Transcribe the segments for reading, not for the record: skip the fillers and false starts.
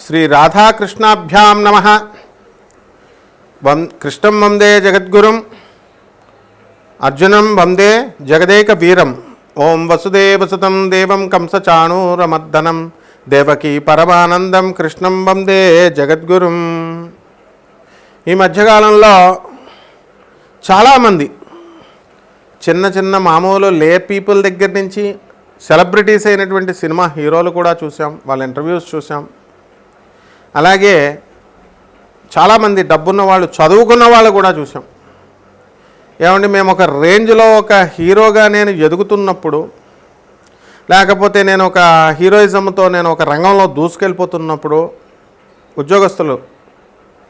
శ్రీ రాధాకృష్ణాభ్యాం నమః. కృష్ణం వందే జగద్గురుం, అర్జునం వందే జగదేక వీరం. ఓం వసుదేవసుతం దేవం కంసచాణూరమర్దనం దేవకీ పరమానందం కృష్ణం వందే జగద్గురుం. ఈ మధ్యకాలంలో చాలామంది చిన్న చిన్న మామూలు లే పీపుల్ దగ్గర నుంచి సెలబ్రిటీస్ అయినటువంటి సినిమా హీరోలు కూడా చూసాం, వాళ్ళ ఇంటర్వ్యూస్ చూసాం. అలాగే చాలామంది డబ్బున్న వాళ్ళు, చదువుకున్న వాళ్ళు కూడా చూసాం. ఏమంటే మేము ఒక రేంజ్లో ఒక హీరోగా నేను ఎదుగుతున్నప్పుడు, లేకపోతే నేను ఒక హీరోయిజంతో నేను ఒక రంగంలో దూసుకెళ్ళిపోతున్నప్పుడు ఉద్యోగస్తులు,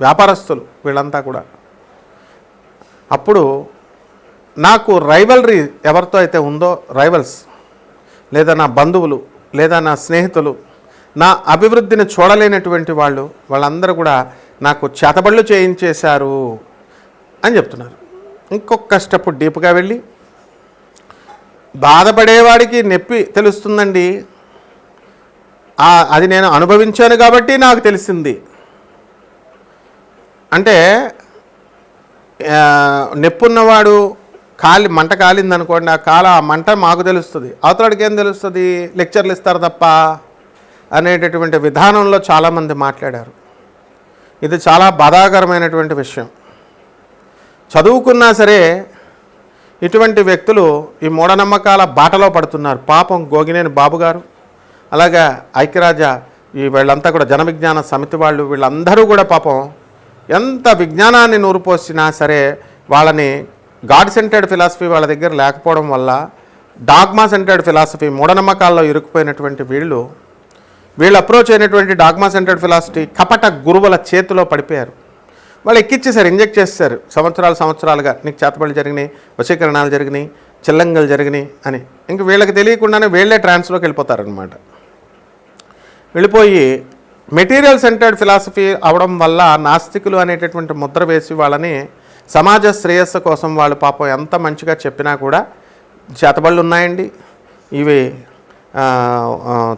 వ్యాపారస్తులు వీళ్ళంతా కూడా అప్పుడు నాకు రైవల్రీ ఎవరితో అయితే ఉందో, రైవల్స్ లేదా నా బంధువులు లేదా నా స్నేహితులు, నా అభివృద్ధిని చూడలేనటువంటి వాళ్ళందరూ కూడా నాకు చేతబళ్ళు చేయించేశారు అని చెప్తున్నారు. ఇంకొక స్టెప్ డీప్గా వెళ్ళి, బాధపడేవాడికి నొప్పి తెలుస్తుందండి, అది నేను అనుభవించాను కాబట్టి నాకు తెలిసింది అంటే, నొప్పున్నవాడు మంట కాలిందనుకోండి, ఆ మంట మాకు తెలుస్తుంది, అవతలడికి ఏం తెలుస్తుంది, లెక్చర్లు ఇస్తారు తప్ప అనేటటువంటి విధానంలో చాలామంది మాట్లాడారు. ఇది చాలా బాధాకరమైనటువంటి విషయం. చదువుకున్నా సరే ఇటువంటి వ్యక్తులు ఈ మూఢనమ్మకాల బాటలో పడుతున్నారు. పాపం గోగినేని బాబు గారు, అలాగే ఐక్యరాజ్య వీళ్ళంతా కూడా జన విజ్ఞాన సమితి వాళ్ళు, వీళ్ళందరూ కూడా పాపం ఎంత విజ్ఞానాన్ని నూరుపోసినా సరే వాళ్ళని గాడ్ సెంటర్డ్ ఫిలాసఫీ వాళ్ళ దగ్గర లేకపోవడం వల్ల డాగ్మా సెంటర్డ్ ఫిలాసఫీ, మూఢనమ్మకాల్లో ఇరుక్కుపోయినటువంటి వీళ్ళు అప్రోచ్ అయినటువంటి డాగ్మా సెంటర్డ్ ఫిలాసఫీ కపట గురువుల చేతిలో పడిపోయారు. వాళ్ళు ఎక్కిచ్చేసారు, ఇంజెక్ట్ చేస్తారు సంవత్సరాలుగా. నీకు చేతబడులు జరిగినాయి, వశీకరణాలు జరిగినాయి, చిల్లంగలు జరిగినాయి అని. ఇంక వీళ్ళకి తెలియకుండానే వీళ్ళే ట్రాన్స్లోకి వెళ్ళిపోతారనమాట. వెళ్ళిపోయి మెటీరియల్ సెంటర్డ్ ఫిలాసఫీ అవడం వల్ల నాస్తికులు అనేటటువంటి ముద్ర వేసి వాళ్ళని సమాజ శ్రేయస్సు కోసం వాళ్ళు పాపం ఎంత మంచిగా చెప్పినా కూడా చేతబళ్ళు ఉన్నాయండి, ఇవి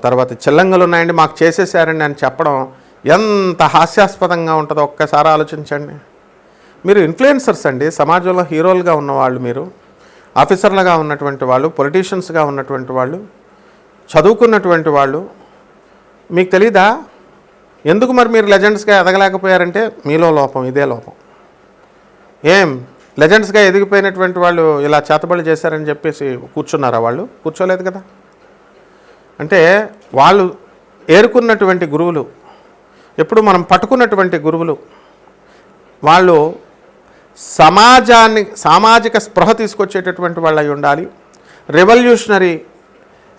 తర్వాత చిల్లంగలు ఉన్నాయండి, మాకు చేసేసారండి అని చెప్పడం ఎంత హాస్యాస్పదంగా ఉంటుందో ఒక్కసారి ఆలోచించండి. మీరు ఇన్ఫ్లుయెన్సర్స్ అండి, సమాజంలో హీరోలుగా ఉన్నవాళ్ళు, మీరు ఆఫీసర్లుగా ఉన్నటువంటి వాళ్ళు, పొలిటీషియన్స్గా ఉన్నటువంటి వాళ్ళు, చదువుకున్నటువంటి వాళ్ళు, మీకు తెలీదా ఎందుకు మరి మీరు లెజెండ్స్గా ఎదగలేకపోయారంటే? మీలో లోపం, ఇదే లోపం. ఏం లెజెండ్స్గా ఎదిగిపోయినటువంటి వాళ్ళు ఇలా చేతబడి చేశారని చెప్పేసి కూర్చున్నారా? వాళ్ళు కూర్చోలేదు కదా. అంటే వాళ్ళు ఏరుకున్నటువంటి గురువులు, ఎప్పుడు మనం పట్టుకున్నటువంటి గురువులు, వాళ్ళు సామాజిక స్పృహ తీసుకొచ్చేటటువంటి వాళ్ళు అయి ఉండాలి, రెవల్యూషనరీ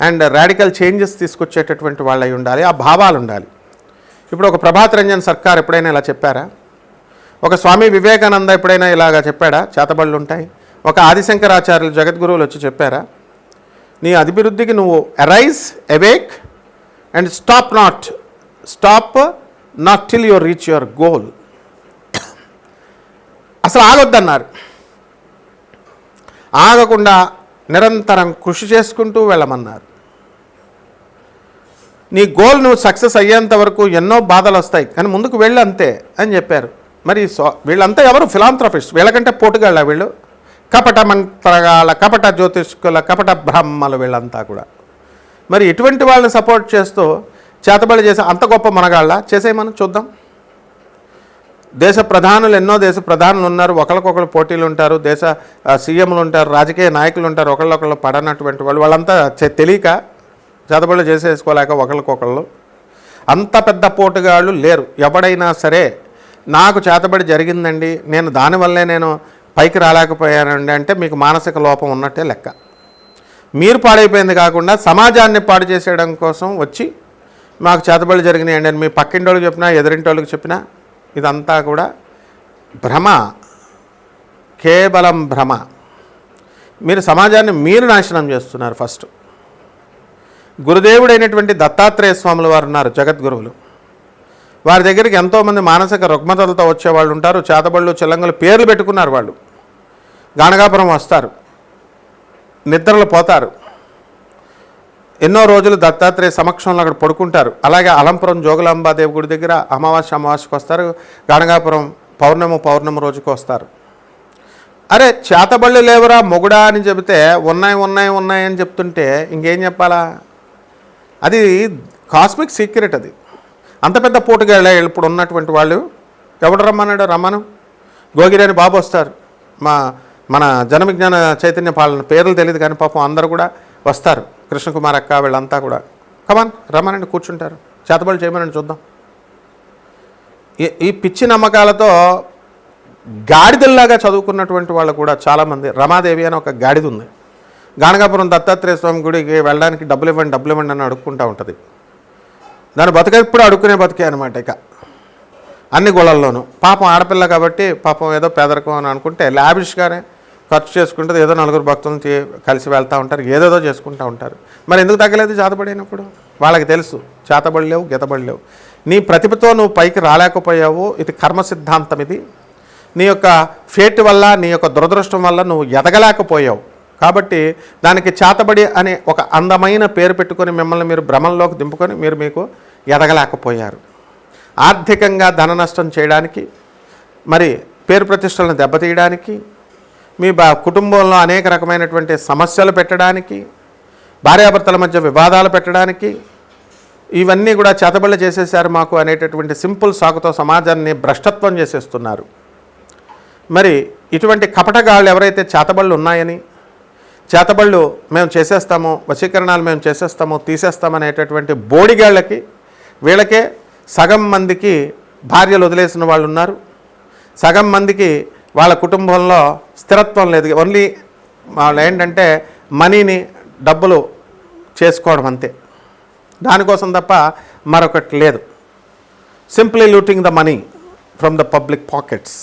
అండ్ రాడికల్ చేంజెస్ తీసుకొచ్చేటటువంటి వాళ్ళు అయి ఉండాలి, ఆ భావాలు ఉండాలి. ఇప్పుడు ఒక ప్రభాత్ రంజన్ సర్కార్ ఎప్పుడైనా ఇలా చెప్పారా? ఒక స్వామి వివేకానంద ఎప్పుడైనా ఇలాగా చెప్పాడా చేతబళ్ళు ఉంటాయి? ఒక ఆదిశంకరాచార్యులు జగద్గురువులు వచ్చి చెప్పారా? నీ అభివృద్ధికి నువ్వు arise, awake and stop not till you reach your goal. అసలు ఆగొద్దన్నారు. ఆగకుండా నిరంతరం కృషి చేసుకుంటూ వెళ్ళమన్నారు. నీ గోల్ నువ్వు సక్సెస్ అయ్యేంత వరకు ఎన్నో బాధలు వస్తాయి, కానీ ముందుకు వెళ్ళు అంతే అని చెప్పారు. మరి వీళ్ళంతా ఎవరు? ఫిలాంథ్రఫిస్ట్. వీళ్ళకంటే పోటుగాళ్ళ వీళ్ళు, కపట మంత్రగాళ్ళ, కపట జ్యోతిష్కుల, కపట బ్రహ్మలు వీళ్ళంతా కూడా. మరి ఇటువంటి వాళ్ళని సపోర్ట్ చేస్తూ చేతబడి చేసే అంత గొప్ప మనగాళ్ళ చేసేయమని చూద్దాం. ఎన్నో దేశ ప్రధానులు ఉన్నారు, ఒకరికొకరు పోటీలు ఉంటారు, దేశ సీఎంలు ఉంటారు, రాజకీయ నాయకులు ఉంటారు, ఒకళ్ళొకళ్ళు పడనటువంటి వాళ్ళంతా తెలియక చేతబడులు చేసేసుకోలేక ఒకళ్ళకొకళ్ళు. అంత పెద్ద పోటుగాళ్ళు లేరు. ఎవడైనా సరే నాకు చేతబడి జరిగిందండి, నేను దానివల్లే నేను పైకి రాలేకపోయానండి అంటే మీకు మానసిక లోపం ఉన్నట్టే లెక్క. మీరు పాడైపోయింది కాకుండా సమాజాన్ని పాడు చేసేయడం కోసం వచ్చి మాకు చేతబడులు జరిగినాయండి అని మీ పక్కింటోళ్ళకి చెప్పినా, ఎదురింటోళ్ళకి చెప్పినా ఇదంతా కూడా భ్రమ, కేవలం భ్రమ. మీరు సమాజాన్ని మీరు నాశనం చేస్తున్నారు. ఫస్ట్ గురుదేవుడైనటువంటి దత్తాత్రేయ స్వాముల వారు ఉన్నారు, జగద్గురువులు. వారి దగ్గరికి ఎంతోమంది మానసిక రుగ్మతలతో వచ్చేవాళ్ళు ఉంటారు. చేతబళ్ళు, చిల్లంగలు పేర్లు పెట్టుకున్నారు వాళ్ళు. గానగాపురం వస్తారు, నిద్రలు పోతారు, ఎన్నో రోజులు దత్తాత్రేయ సమక్షంలో అక్కడ పడుకుంటారు. అలాగే అలంపురం జోగులాంబాదేవి గుడి దగ్గర అమావాస్యకు వస్తారు, గాణగాపురం పౌర్ణమి రోజుకు వస్తారు. అరే చేతబళ్ళు లేవురా మొగుడా అని చెబితే ఉన్నాయి అని చెప్తుంటే ఇంకేం చెప్పాలా? అది కాస్మిక్ సీక్రెట్. అది అంత పెద్ద పోటుగా ఇప్పుడు ఉన్నటువంటి వాళ్ళు ఎవడు రమ్మన్నాడు? రమ్మను. గోగిరేని బాబు వస్తారు, మన జనవిజ్ఞాన చైతన్య పాలన పేర్లు తెలియదు కానీ పాపం అందరూ కూడా వస్తారు. కృష్ణకుమార్ అక్క వీళ్ళంతా కూడా కమాన్ రమ్మనండి, కూర్చుంటారు. చేతబళ్ళు చేయమని చూద్దాం. ఈ పిచ్చి నమ్మకాలతో గాడిదల్లాగా చదువుకున్నటువంటి వాళ్ళు కూడా చాలామంది. రమాదేవి అని ఒక గాడిద ఉంది, గాణగాపురం దత్తాత్రేయ స్వామి గుడికి వెళ్ళడానికి డబ్బులు ఇవ్వండి అని అడుక్కుంటూ ఉంటుంది. దాని బతికెప్పుడు అడుక్కునే బతికే అనమాట. ఇక అన్ని గుళ్ళల్లోనూ పాపం ఆడపిల్ల కాబట్టి పాపం ఏదో పేదరికం అని అనుకుంటే లావిష్గానే ఖర్చు చేసుకుంటుంది. ఏదో నలుగురు భక్తులను కలిసి వెళ్తూ ఉంటారు, ఏదేదో చేసుకుంటూ ఉంటారు. మరి ఎందుకు తగ్గలేదు చేతబడినప్పుడు? వాళ్ళకి తెలుసు చేతబడి లేవు, గీతబడి లేవు. నీ ప్రతిభతో నువ్వు పైకి రాలేకపోయావు, ఇది కర్మ సిద్ధాంతం. ఇది నీ యొక్క ఫేట్ వల్ల, నీ యొక్క దురదృష్టం వల్ల నువ్వు ఎదగలేకపోయావు. కాబట్టి దానికి చేతబడి అనే ఒక అందమైన పేరు పెట్టుకొని మిమ్మల్ని మీరు భ్రమంలోకి దింపుకొని మీకు ఎదగలేకపోయారు. ఆర్థికంగా ధన నష్టం చేయడానికి, మరి పేరు ప్రతిష్టలను దెబ్బతీయడానికి, మీ కుటుంబంలో అనేక రకమైనటువంటి సమస్యలు పెట్టడానికి, భార్యాభర్తల మధ్య వివాదాలు పెట్టడానికి, ఇవన్నీ కూడా చేతబళ్ళు చేసేసారు మాకు అనేటటువంటి సింపుల్ సాకుతో సమాజాన్ని భ్రష్టత్వం చేసేస్తున్నారు. మరి ఇటువంటి కపటగాళ్ళు ఎవరైతే చేతబళ్ళు ఉన్నాయని, చేతబళ్ళు మేము చేసేస్తాము, వశీకరణాలు మేము చేసేస్తాము, తీసేస్తామనేటటువంటి బోడిగాళ్ళకి, వీళ్ళకే సగం మందికి భార్యలు వదిలేసిన వాళ్ళు ఉన్నారు, సగం మందికి వాళ్ళ కుటుంబంలో స్థిరత్వం లేదు. ఓన్లీ వాళ్ళు ఏంటంటే మనీని, డబ్బులు చేసుకోవడం అంతే, దానికోసం తప్ప మరొకటి లేదు. Simply looting the money from the public pockets.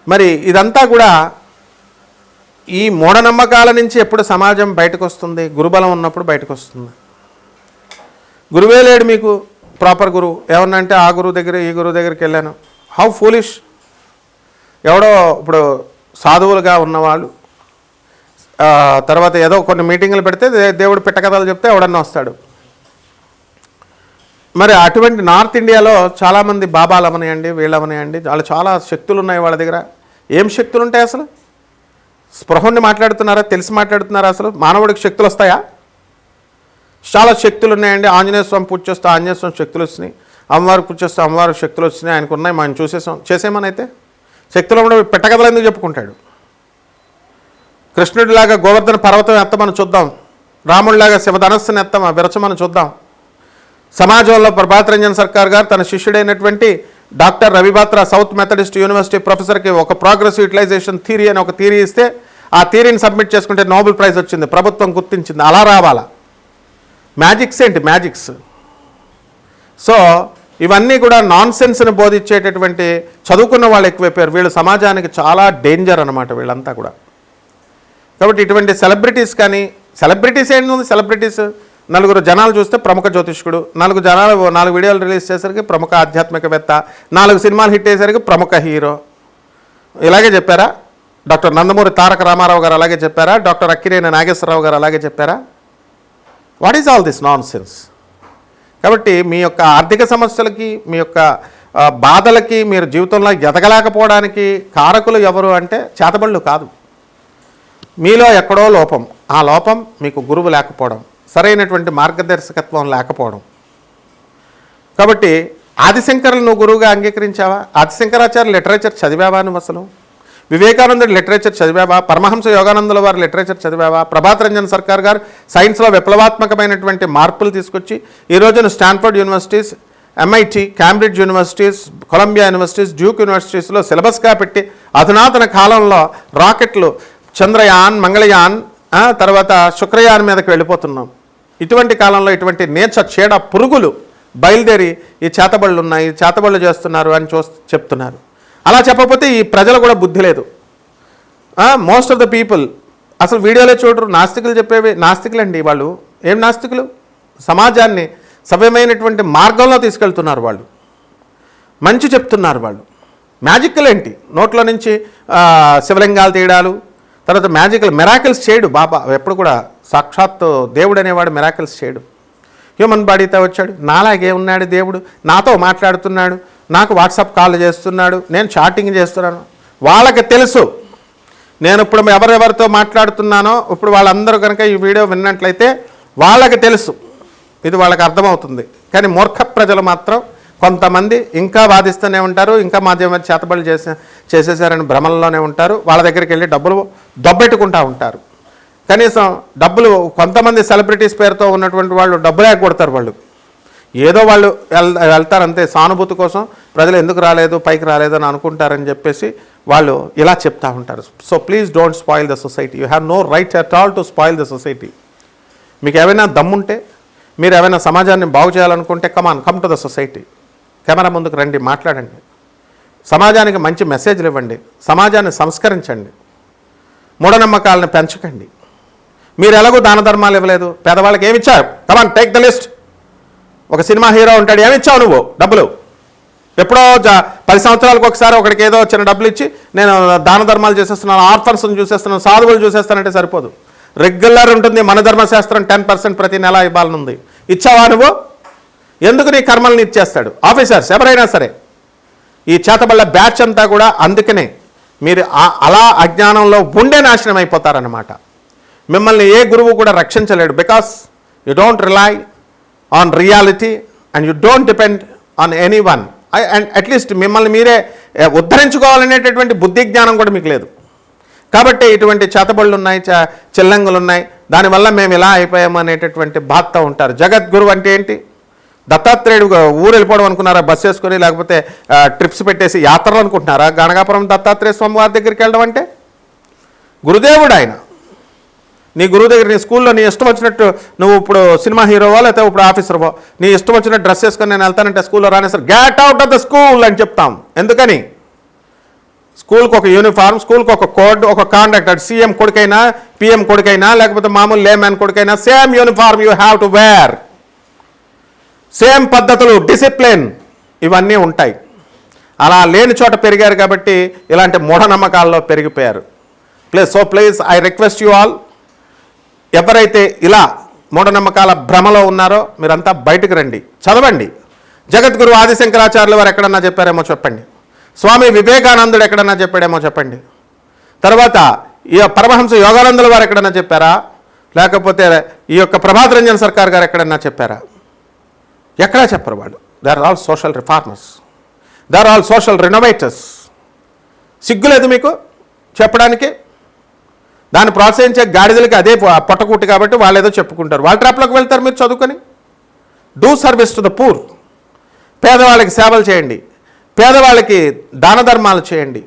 మరి ఇదంతా కూడా ఈ మూఢనమ్మకాల నుంచి ఎప్పుడు సమాజం బయటకు వస్తుంది? గురుబలం ఉన్నప్పుడు బయటకు వస్తుంది. గురువే లేడు మీకు, ప్రాపర్ గురువు. ఏమన్నా అంటే ఆ గురువు దగ్గర ఈ గురువు దగ్గరికి వెళ్ళాను. How foolish. ఎవడో ఇప్పుడు సాధువులుగా ఉన్నవాళ్ళు తర్వాత ఏదో కొన్ని మీటింగులు పెడితే దేవుడు పిట్టకథలు చెప్తే ఎవడన్నా వస్తాడు. మరి అటువంటి నార్త్ ఇండియాలో చాలామంది బాబాలు అవనాయండి, వీళ్ళు అవనాయండి, వాళ్ళు చాలా శక్తులు ఉన్నాయి వాళ్ళ దగ్గర. ఏం శక్తులు ఉంటాయి అసలు? స్పృహండి మాట్లాడుతున్నారా? తెలిసి మాట్లాడుతున్నారా? అసలు మానవుడికి శక్తులు వస్తాయా? చాలా శక్తులు ఉన్నాయండి. ఆంజనేయ స్వామి పూజ చేస్తే ఆంజనేయ స్వామి శక్తులు వచ్చినాయి, అమ్మవారు పూజ చేస్తే అమ్మవారు శక్తులు వచ్చినాయి, ఆయనకు ఉన్నాయి, మనం చేసేమని అయితే శక్తులు కూడా పెట్టకథలు ఎందుకు చెప్పుకుంటాడు? కృష్ణుడిలాగా గోవర్ధన పర్వతం ఎత్తమని చూద్దాం, రాముడిలాగా శివధనస్సుని ఎత్తమా విరచమని చూద్దాం. సమాజంలో ప్రభాత్ రంజన్ సర్కార్ గారు తన శిష్యుడైనటువంటి doctor Ravi Batra south Methodist university ప్రొఫెసర్కి ఒక ప్రోగ్రెసివ్ యూటిలైజేషన్ థియరీ అని ఒక థియరీ ఇస్తే ఆ థియరీని సబ్మిట్ చేసుకుంటే నోబెల్ ప్రైజ్ వచ్చింది, ప్రభుత్వం గుర్తించింది. అలా రావాలా? మ్యాజిక్స్ ఏంటి? మ్యాజిక్స్. సో ఇవన్నీ కూడా నాన్ సెన్స్ని బోధించేటటువంటి చదువుకున్న వాళ్ళు ఎక్కువైపోయారు. వీళ్ళు సమాజానికి చాలా డేంజర్ అనమాట వీళ్ళంతా కూడా. కాబట్టి ఇటువంటి సెలబ్రిటీస్ కానీ, సెలబ్రిటీస్ ఏంటి ఉంది? సెలబ్రిటీస్ నలుగురు జనాలు చూస్తే ప్రముఖ జ్యోతిష్కుడు, 4 వీడియోలు రిలీజ్ చేసరికి ప్రముఖ ఆధ్యాత్మికవేత్త, 4 సినిమాలు హిట్ అయ్యేసరికి ప్రముఖ హీరో. ఇలాగే చెప్పారా? డాక్టర్ నందమూరి తారక రామారావు గారు అలాగే చెప్పారా? డాక్టర్ అక్కినేని నాగేశ్వరరావు గారు అలాగే చెప్పారా? What is all this non sense? కాబట్టి మీ యొక్క ఆర్థిక సమస్యలకి, మీ యొక్క బాధలకి, మీరు జీవితంలో ఎదగలేకపోవడానికి కారకులు ఎవరు అంటే చేతబళ్ళు కాదు, మీలో ఎక్కడో లోపం. ఆ లోపం మీకు గురువు లేకపోవడం, సరైనటువంటి మార్గదర్శకత్వం లేకపోవడం. కాబట్టి ఆదిశంకరులు నువ్వు గురువుగా అంగీకరించావా? ఆదిశంకరాచార్య లిటరేచర్ చదివావా నువ్వు? అసలు వివేకానందుడి లిటరేచర్ చదివావా? పరమహంస యోగానందుల వారి లిటరేచర్ చదివావా? ప్రభాత్ రంజన్ సర్కార్ గారు సైన్స్లో విప్లవాత్మకమైనటువంటి మార్పులు తీసుకొచ్చి ఈ రోజున Stanford universities, MIT, Cambridge universities, Columbia universities, Duke యూనివర్సిటీస్లో సిలబస్గా పెట్టి అధునాతన కాలంలో రాకెట్లు చంద్రయాన్, మంగళయాన్, తర్వాత శుక్రయాన్ మీదకి వెళ్ళిపోతున్నాం. ఇటువంటి కాలంలో ఇటువంటి నీచ చీడ పురుగులు బయలుదేరి ఈ చేతబళ్ళు ఉన్నాయి, చేతబళ్ళు చేస్తున్నారు అని చెప్తున్నారు. అలా చెప్పకపోతే ఈ ప్రజలు కూడా బుద్ధి లేదు. మోస్ట్ ఆఫ్ ద పీపుల్ అసలు వీడియోలే చూడరు. నాస్తికులు చెప్పేవి నాస్తికులండి. వాళ్ళు ఏం నాస్తికులు? సమాజాన్ని సవ్యమైనటువంటి మార్గంలో తీసుకెళ్తున్నారు వాళ్ళు, మంచి చెప్తున్నారు వాళ్ళు. మ్యాజిక్లు ఏంటి? నోట్లో నుంచి శివలింగాలు తీయడాలు, తర్వాత మిరాకిల్స్ చేయడు బాబా. ఎప్పుడు కూడా సాక్షాత్ దేవుడు అనేవాడు మిరాకిల్స్ చేయడు. హ్యూమన్ బాడీతో వచ్చాడు, నాలాగే ఉన్నాడు దేవుడు, నాతో మాట్లాడుతున్నాడు, నాకు వాట్సాప్ కాల్ చేస్తున్నాడు, నేను చాటింగ్ చేస్తున్నాను. వాళ్ళకి తెలుసు నేను ఇప్పుడు ఎవరెవరితో మాట్లాడుతున్నానో. ఇప్పుడు వాళ్ళందరూ కనుక ఈ వీడియో విన్నట్లయితే వాళ్ళకి తెలుసు, ఇది వాళ్ళకి అర్థమవుతుంది. కానీ మూర్ఖ ప్రజలు మాత్రం కొంతమంది ఇంకా వాదిస్తూనే ఉంటారు, ఇంకా మాధ్యమ చేతబడులు చేసేసారని భ్రమల్లోనే ఉంటారు. వాళ్ళ దగ్గరికి వెళ్ళి డబ్బులు దొబ్బెట్టుకుంటూ ఉంటారు. కనీసం డబ్బులు కొంతమంది సెలబ్రిటీస్ పేరుతో ఉన్నటువంటి వాళ్ళు డబ్బులే కొడతారు. వాళ్ళు ఏదో వాళ్ళు వెళ్తారు అంతే, సానుభూతి కోసం. ప్రజలు ఎందుకు రాలేదు, పైకి రాలేదు అని అనుకుంటారని చెప్పేసి వాళ్ళు ఇలా చెప్తూ ఉంటారు. So please don't spoil the society. You have no right at all to spoil the society. మీకు ఏమైనా దమ్ముంటే, మీరు ఏమైనా సమాజాన్ని బాగు చేయాలనుకుంటే come to the society. Camera ముందుకు రండి, మాట్లాడండి, సమాజానికి మంచి మెసేజ్లు ఇవ్వండి, సమాజాన్ని సంస్కరించండి, మూఢనమ్మకాలను పెంచకండి. మీరు ఎలాగో దాన ధర్మాలు ఇవ్వలేదు, పేదవాళ్ళకి ఏమి ఇచ్చారు? Come on take the list. ఒక సినిమా హీరో ఉంటాడు, ఏమి ఇచ్చావు నువ్వు డబ్బులు? ఎప్పుడో 10 సంవత్సరాలకు ఒకసారి ఒకడికి ఏదో చిన్న డబ్బులు ఇచ్చి నేను దాన ధర్మాలు చేసేస్తున్నాను, ఆర్ఫన్స్ని చూసేస్తున్నాను, సాధువులు చూసేస్తానంటే సరిపోదు. రెగ్యులర్ ఉంటుంది మన ధర్మశాస్త్రం, 10% ప్రతి నెల ఇవ్వాలనుంది. ఇచ్చావా నువ్వు? ఎందుకు నీ కర్మల్ని ఇచ్చేస్తాడు? ఆఫీసర్స్ ఎవరైనా సరే, ఈ చేతబళ్ళ బ్యాచ్ అంతా కూడా అందుకనే మీరు అలా అజ్ఞానంలో ఉండే నాశనం అయిపోతారన్నమాట. మిమ్మల్ని ఏ గురువు కూడా రక్షించలేడు. Because you don't rely on reality and you don't depend on anyone. And at least మిమ్మల్ని మీరే ఉద్ధరించుకోవాలనేటటువంటి బుద్ధి జ్ఞానం కూడా మీకు లేదు. కాబట్టి ఇటువంటి చేతబళ్ళు ఉన్నాయి, చెల్లంగులు ఉన్నాయి, దానివల్ల మేము ఇలా అయిపోయాము అనేటటువంటి బాధతో ఉంటారు. జగద్గురు అంటే ఏంటి? దత్తాత్రేయుడు ఊరు వెళ్ళిపోవడం అనుకున్నారా? బస్సు వేసుకొని, లేకపోతే ట్రిప్స్ పెట్టేసి యాత్రలు అనుకుంటున్నారా? గణగాపురం దత్తాత్రేయ స్వామి వారి దగ్గరికి వెళ్ళడం అంటే గురుదేవుడు ఆయన. నీ గురువు దగ్గర, నీ స్కూల్లో నీ ఇష్టం వచ్చినట్టు నువ్వు ఇప్పుడు సినిమా హీరోవో లేకపోతే ఇప్పుడు ఆఫీసర్వో నీ ఇష్టం వచ్చినట్టు డ్రెస్ వేసుకొని నేను వెళ్తానంటే స్కూల్లో రానేసారు, get out of the school అని చెప్తాం. ఎందుకని? స్కూల్కి ఒక యూనిఫామ్, స్కూల్కి ఒక కోడ్, ఒక కాండక్ట్. అటు సీఎం కొడుకైనా, పిఎం కొడుకైనా, లేకపోతే మామూలు లేమ్యాన్ కొడుకైనా same uniform you have to wear. Same పద్ధతులు, డిసిప్లిన్ ఇవన్నీ ఉంటాయి. అలా లేని చోట పెరిగారు కాబట్టి ఇలాంటి మూఢనమ్మకాల్లో పెరిగిపోయారు. Please I request you all, ఎవరైతే ఇలా మూఢనమ్మకాల భ్రమలో ఉన్నారో మీరంతా బయటకు రండి, చదవండి. జగద్గురు ఆదిశంకరాచార్యుల వారు ఎక్కడన్నా చెప్పారేమో చెప్పండి. స్వామి వివేకానందుడు ఎక్కడన్నా చెప్పాడేమో చెప్పండి. తర్వాత ఈ పరమహంస యోగానందుల వారు ఎక్కడన్నా చెప్పారా? లేకపోతే ఈ యొక్క ప్రభాత్ రంజన్ సర్కార్ గారు ఎక్కడన్నా చెప్పారా? ఎక్కడా చెప్పరు వాళ్ళు. They are all social reformers, they are all social renovators. సిగ్గులేదు మీకు చెప్పడానికి? దాన్ని ప్రోత్సహించే గాడిదలకి అదే పొట్టకూటి కాబట్టి వాళ్ళు ఏదో చెప్పుకుంటారు. వాళ్ళ ట్రాప్లోకి వెళ్తారు మీరు చదువుకొని. Do service to the poor. పేదవాళ్ళకి సేవలు చేయండి, పేదవాళ్ళకి దాన ధర్మాలు చేయండి.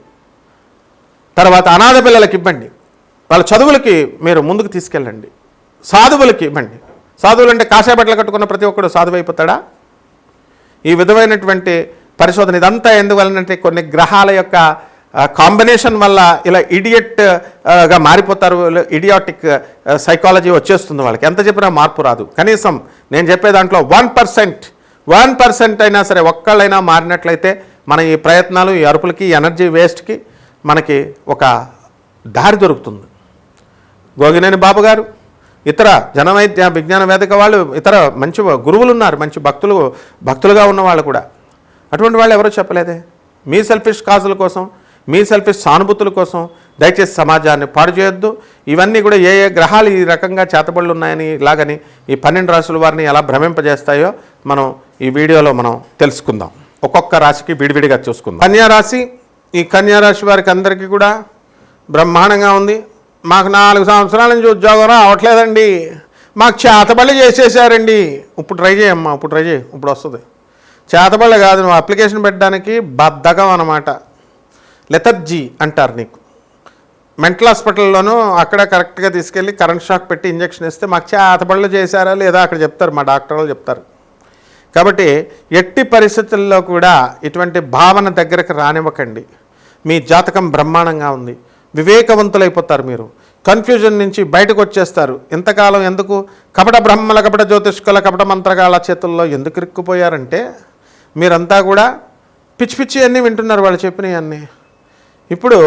తర్వాత అనాథ పిల్లలకి ఇవ్వండి, వాళ్ళ చదువులకి మీరు ముందుకు తీసుకెళ్ళండి. సాధువులకి ఇవ్వండి. సాధువులు అంటే కాషాయ బట్టలు కట్టుకున్న ప్రతి ఒక్కడు సాధువు అయిపోతాడా? ఈ విధమైనటువంటి పరిశోధన ఇదంతా ఎందువలనంటే కొన్ని గ్రహాల యొక్క కాంబినేషన్ వల్ల ఇలా ఇడియట్గా మారిపోతారు. ఇడియాటిక్ సైకాలజీ వచ్చేస్తుంది వాళ్ళకి. ఎంత చెప్పినా మార్పు రాదు. కనీసం నేను చెప్పే దాంట్లో 1% అయినా సరే, ఒక్కళ్ళైనా మారినట్లయితే మన ఈ ప్రయత్నాలు, ఈ అరుపులకి, ఎనర్జీ వేస్ట్కి మనకి ఒక దారి దొరుకుతుంది. గోగినేని బాబు గారు, ఇతర జనవైద్య విజ్ఞాన వేదిక వాళ్ళు, ఇతర మంచి గురువులు ఉన్నారు, మంచి భక్తులుగా ఉన్నవాళ్ళు కూడా. అటువంటి వాళ్ళు ఎవరో చెప్పలేదే. మీ సెల్ఫిష్ కాజుల కోసం, మీ సెల్ఫిష్ సానుభూతుల కోసం దయచేసి సమాజాన్ని పాడు చేయొద్దు. ఇవన్నీ కూడా ఏ గ్రహాలు ఈ రకంగా చేతబడులు ఉన్నాయని, ఇలాగని ఈ 12 రాశుల వారిని ఎలా భ్రమింపజేస్తాయో మనం ఈ వీడియోలో మనం తెలుసుకుందాం. ఒక్కొక్క రాశికి విడివిడిగా చూసుకుందాం. కన్యారాశి, ఈ కన్యారాశి వారికి అందరికీ కూడా బ్రహ్మాండంగా ఉంది. మాకు 4 సంవత్సరాల నుంచి ఉద్యోగం రావట్లేదండి, మాకు చేతబడి చేసేసారండి. ఇప్పుడు ట్రై చేయమ్మా, ఇప్పుడు వస్తుంది. చేతబడి కాదు, నువ్వు అప్లికేషన్ పెట్టడానికి బద్ధకం అన్నమాట. లెథర్జీ అంటారు. నీకు మెంటల్ హాస్పిటల్లోనూ అక్కడ కరెక్ట్గా తీసుకెళ్ళి కరెంట్ షాక్ పెట్టి ఇంజక్షన్ ఇస్తే మాకు చేతబడులు చేశారా లేదా అక్కడ చెప్తారు, మా డాక్టర్లు చెప్తారు. కాబట్టి ఎట్టి పరిస్థితుల్లో కూడా ఇటువంటి భావన దగ్గరకు రానివ్వకండి. మీ జాతకం బ్రహ్మాండంగా ఉంది, వివేకవంతులైపోతారు. మీరు కన్ఫ్యూజన్ నుంచి బయటకు వచ్చేస్తారు. ఇంతకాలం ఎందుకు కపట బ్రహ్మల, కపట జ్యోతిష్కుల, కపట మంత్రగాళ్ళ చేతుల్లో ఎందుకు ఇరుక్కుపోయారంటే మీరంతా కూడా పిచ్చి పిచ్చి అన్నీ వింటున్నారు, వాళ్ళు చెప్పినవి అన్నీ. ఇప్పుడు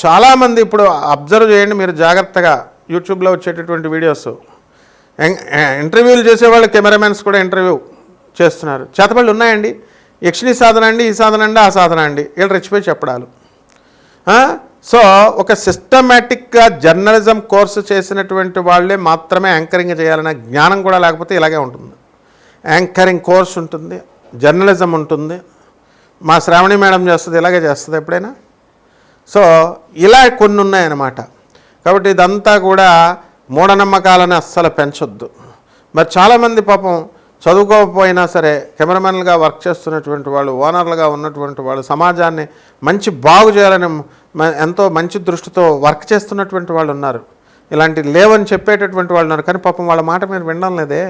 చాలామంది ఇప్పుడు అబ్జర్వ్ చేయండి మీరు జాగ్రత్తగా, యూట్యూబ్లో వచ్చేటటువంటి వీడియోస్, ఇంటర్వ్యూలు చేసేవాళ్ళు కెమెరామెన్స్ కూడా ఇంటర్వ్యూ చేస్తున్నారు. చేతబళ్ళు ఉన్నాయండి. యక్షిణి సాధన అండి, ఈ సాధన అండి, ఆ సాధన అండి, వీళ్ళు రెచ్చిపోయి చెప్పడాలు. సో ఒక సిస్టమేటిక్గా జర్నలిజం కోర్సు చేసినటువంటి వాళ్ళే మాత్రమే యాంకరింగ్ చేయాలనే జ్ఞానం కూడా లేకపోతే ఇలాగే ఉంటుంది. యాంకరింగ్ కోర్స్ ఉంటుంది, జర్నలిజం ఉంటుంది. మా శ్రావణి మేడం చేస్తుంది, ఇలాగే చేస్తుంది ఎప్పుడైనా. సో ఇలా కొన్ని ఉన్నాయన్నమాట. కాబట్టి ఇదంతా కూడా మూఢనమ్మకాలను అస్సలు పెంచొద్దు. మరి చాలామంది పాపం చదువుకోకపోయినా సరే కెమెరామెన్లుగా వర్క్ చేస్తున్నటువంటి వాళ్ళు, ఓనర్లుగా ఉన్నటువంటి వాళ్ళు, సమాజాన్ని మంచి బాగు చేయాలని ఎంతో మంచి దృష్టితో వర్క్ చేస్తున్నటువంటి వాళ్ళు ఉన్నారు. ఇలాంటి లేవని చెప్పేటటువంటి వాళ్ళు ఉన్నారు. కానీ పాపం వాళ్ళ మాట మీరు వినడం లేదే.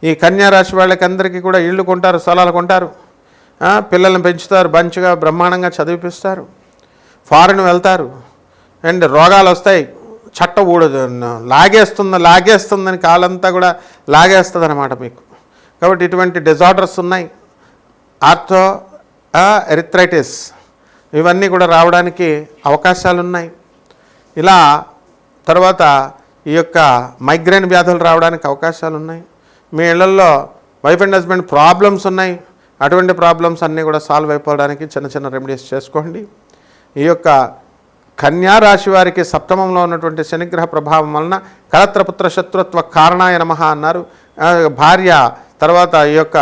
ఈ కన్యా రాశి వాళ్ళకి అందరికీ కూడా ఇళ్ళు కొంటారు, స్థలాలు కొంటారు, పిల్లల్ని పెంచుతారు, మంచిగా బ్రహ్మాండంగా చదివిపిస్తారు, ఫారెన్ వెళ్తారు, అండ్ రోగాలు వస్తాయి, చట్ట ఊడదు, లాగేస్తుందని కాలంతా కూడా లాగేస్తుంది అనమాట మీకు. కాబట్టి ఇటువంటి డిజార్డర్స్ ఉన్నాయి. ఆర్థో ఎరిథ్రైటిస్ ఇవన్నీ కూడా రావడానికి అవకాశాలు ఉన్నాయి. ఇలా తర్వాత ఈ యొక్క మైగ్రేన్ వ్యాధులు రావడానికి అవకాశాలు ఉన్నాయి. మీ ఇళ్లలో వైఫ్ అండ్ హస్బెండ్ ప్రాబ్లమ్స్ ఉన్నాయి. అటువంటి ప్రాబ్లమ్స్ అన్నీ కూడా సాల్వ్ అయిపోవడానికి చిన్న చిన్న రెమెడీస్ చేసుకోండి. ఈ యొక్క కన్యా రాశి వారికి సప్తమంలో ఉన్నటువంటి శనిగ్రహ ప్రభావం వలన కళత్రపుత్ర శత్రుత్వ కారణాయ నమః అన్నారు. భార్య తర్వాత ఈ యొక్క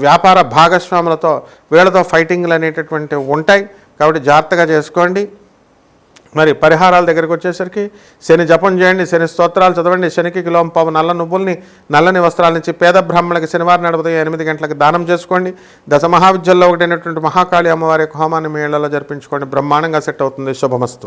వ్యాపార భాగస్వాములతో వీళ్ళతో ఫైటింగ్లు అనేటటువంటివి ఉంటాయి. కాబట్టి జాగ్రత్తగా చేసుకోండి. మరి పరిహారాల దగ్గరికి వచ్చేసరికి శని జపం చేయండి, శని స్తోత్రాలు చదవండి, శనికి కిలోంపావు నల్ల నువ్వుల్ని నల్లని వస్త్రాల నుంచి పేద బ్రాహ్మణులకి శనివారం నడుపుతూ 8 గంటలకు దానం చేసుకోండి. దశ మహావిద్యల్లో ఒకటైనటువంటి మహాకాళి అమ్మవారి యొక్క హోమాన్ని మీ ఇళ్లలో జరిపించుకోండి. బ్రహ్మాండంగా సెట్ అవుతుంది. శుభమస్తు.